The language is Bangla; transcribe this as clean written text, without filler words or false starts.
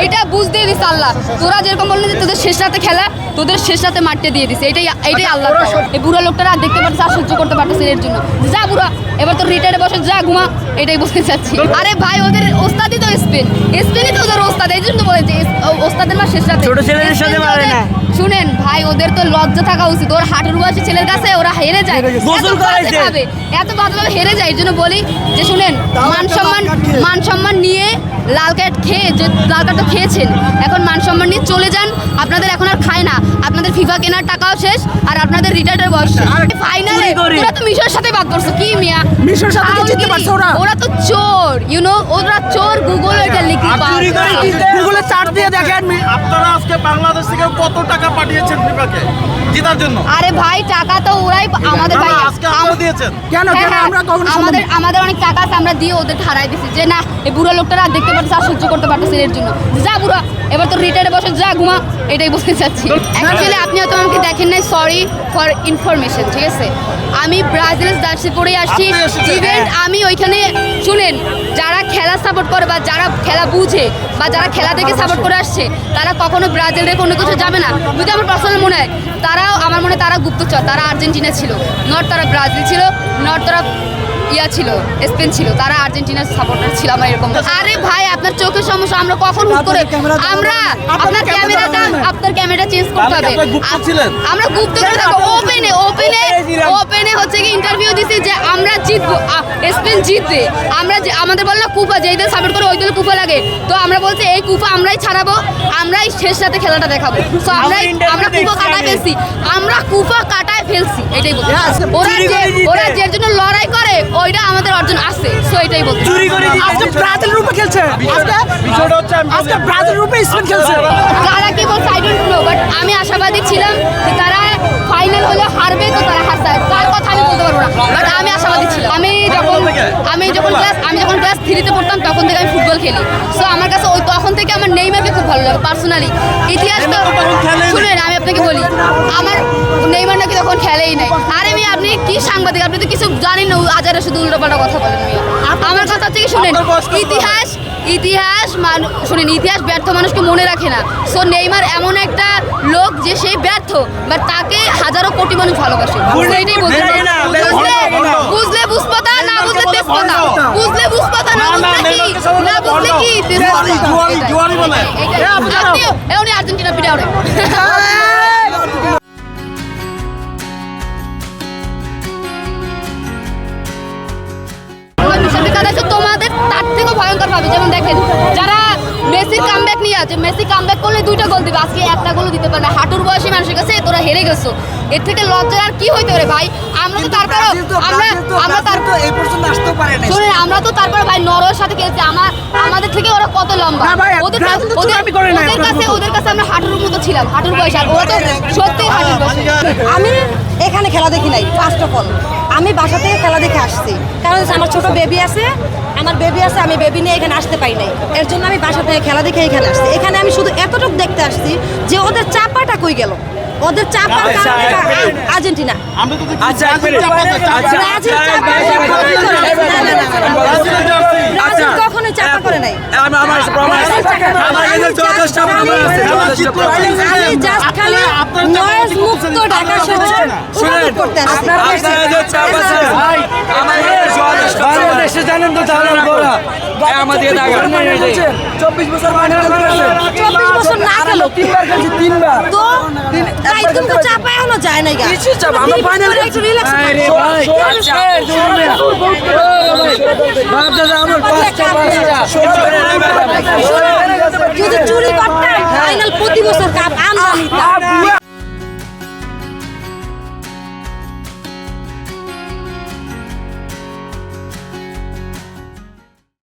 এটা বুঝতেই দিছে আল্লাহ। তোরা যেরকম বললি যে তোদের শেষ রাতে খেলা, তোদের শেষ রাতে মাঠে দিয়ে দিছে, এটাই আল্লাহ। এই বুড়া লোকটারা আর দেখতে পারছে, আর সহ্য করতে পারতেছে এর জন্য। যা বুড়া, এবার তোর রিটায়ারে বসে যা ঘুমা, এটাই বলতে চাচ্ছি। আরে ভাই, ওদের ওস্তাদই তো স্পেনই তো ওদের ওস্তাদ, এই জন্য বলেছে ওস্তাদের মা শেষ রাতে। ছোট ছেলেদের সাথে পারে না। শুনেন ভাই, ওদের তো লজ্জা থাকা উচিত। ওর হাঁটুর বয়সী ছেলের কাছে ওরা হেরে যায়, এত বাজেভাবে হেরে যায়। এর জন্য বলি যে শুনেন, মান সম্মান নিয়ে লাল কার্ড খেয়ে, যে লাল কার্ডটা খেয়েছেন, এখন মান সম্মান নিয়ে চলে যান। আপনাদের এখন আর খায় না, আপনাদের ফিফা কেনার টাকাও শেষ, আর আপনাদের রিটায়ার্ডের বয়স। ফাইনালে ওরা তো মিশরের সাথে বাদ করছে। কি মিয়া, মিশরের সাথে জিততে পারছে ওরা তো চোর, ওরা চোর। গুগল এটা লিখে গুগলে চার্জ দিয়ে দেখেন। আপনারা আজকে বাংলাদেশ থেকে কত টাকা পাঠিয়েছেন ফিফাকে জেতার জন্য? আরে ভাই, টাকা তো ওরাই আমাদের ভাই আজকে আমরা দিয়েছেন কেন? আমরা আমাদের অনেক টাকা আছে, আমরা দিয়ে ওদের হারাই দিছি। যে না, এই বুড়া লোকটারা আর দেখতে পারছে, আর সহ্য করতে পারতেছে এর জন্য। যা বুড়া, এবার তোর রিটায়ারে বসে যা ঘুমা, এটাই বলতে চাচ্ছি। অ্যাকচুয়ালি আপনি হয়তো আমাকে দেখেন নাই, সরি ফর ইনফরমেশন, ঠিক আছে? আমি ব্রাজিলের জার্সি পরেই আসছি ইভেন্ট। আমি ওইখানে শুনেন, যারা খেলা সাপোর্ট করে বা যারা খেলা বুঝে বা যারা খেলা দেখে সাপোর্ট করে আসছে, তারা কখনো ব্রাজিলের কোনো কিছু যাবে না। যদি আমার পার্সোনাল মনে হয়, আমার মনে হয় তারা গুপ্তচর, তারা আর্জেন্টিনা ছিল, নট তারা ব্রাজিল ছিল, নট তারা ছিল স্পেন ছিল, তারা আর্জেন্টিনার সাপোর্টার ছিল আমার এরকম। আরে ভাই, আপনার চোখের সমস্যা, আমরা কখন হুট করে আপনার ক্যামেরা চেঞ্জ করতে হবে। আমরা গুপ্ত করে থাকবো। ওপেনে হচ্ছে কি ইন্টারভিউ দিছি যে আমরা জিতবো, স্পেন জিতবে। আমাদের বল না কুফা, যেই দল সাপোর্ট করে ওই দল কুফা লাগে, তো আমরা বলছি এই কুফা আমরাই ছাড়াবো, আমরাই শেষ রাতে খেলাটা দেখাবো। তো আমরা কুফা কাটায় ফেলছি, এটাই বলছি। ওরা যে জন্য লড়াই করে, ওইটা আমাদের অর্জন আছে। সো এটাই বলছি। আজকে ব্রাজিল রূপে খেলছে, আজকে ব্রাজিল রূপে স্পেন খেলছে। তারা কি বলছে আই ডোন্ট নো, বাট আমি আশাবাদী ছিলাম যে তারা ফাইনাল হলে হারবে, তো তারা হারছে। তার কথা আমি বলতে পারবো না, বাট আমি আশাবাদী ছিলাম। আমি যখন ক্লাস 3-তে পড়তাম, তখন থেকে আমি ফুটবল খেলি। সো আমার কাছে তখন থেকে আমার নেইমারকে খুব ভালো লাগে পার্সোনালি। ইতিহাস তো শুনেন, আমি আপনাকে বলি, আমার নেইমার নাকি তখন খেলেই নাই। আরে আপনি কি সাংবাদিক, আপনি তো কিছু জানেন না, আজারে শুধু উল্টোপাল্টা কথা বলেন। আমার কথা হচ্ছে কি, শুনেন, ইতিহাস ব্যর্থ মানুষকে মনে রাখে না। সো নেইমার এমন একটা লোক যে সেই ব্যর্থ, বাট তাকে হাজারো কোটি মানুষ ভালোবাসে। সেইটাই বলতে বুঝলে বুঝপাতা, না বুঝলে তেজপাতা, বুঝলে বুঝপাতা, না বুঝলে কি উনি আর্জেন্টিনা পিঠা ওরে। তোমাদের তার থেকেও ভয়ঙ্কর ভাবে, যেমন দেখেন, যারা মেসির কামব্যাক নিয়ে আছে, মেসি কামব্যাক করলে 2টা গোল দিবে, আজকে 1টা গোলও দিতে পারে না। হাঁটুর বয়সী মানুষের কাছে তোরা হেরে গেছো, এর থেকে লজ্জার আর কি হইতে পারে ভাই? আমরা তো তারপরও আমরা তো তারপরে ভাই নরওয়ের সাথে খেলছি, আমাদের থেকে ওরা কত লম্বা। ওদের কাছে আমরা হাঁটুর মতো ছিলাম, হাঁটুর বয়স, আর ওরা তো সত্যি হাঁটুর বয়স। আমি এখানে খেলা দেখি নাই, ফার্স্ট অফ অল আমি বাসা থেকে খেলা দেখে আসছি, কারণ আমার ছোট বেবি আছে, আমি বেবি নিয়ে এখানে আসতে পারি নাই। এর জন্য আমি বাসা থেকে খেলা দেখে এখানে আসছি। এখানে আমি শুধু এতটুকু দেখতে আসছি যে ওদের চাপাটা কই গেল, ওদের চাপার কারণে আর্জেন্টিনা কখনোই চাপা করে নাই। আমি জাস্ট খালি নয়েজ মুক্ত ঢাকা শহর করতে আসছি। বাংলাদেশে জানেন তো, আমাদের 24 বছর না গেল, 3বার তো তাই কিন্তু চাপা এখনো যায় নাই। যদি চুরি করতাম ফাইনাল প্রতি বছর কাপ আমরা নিতাম।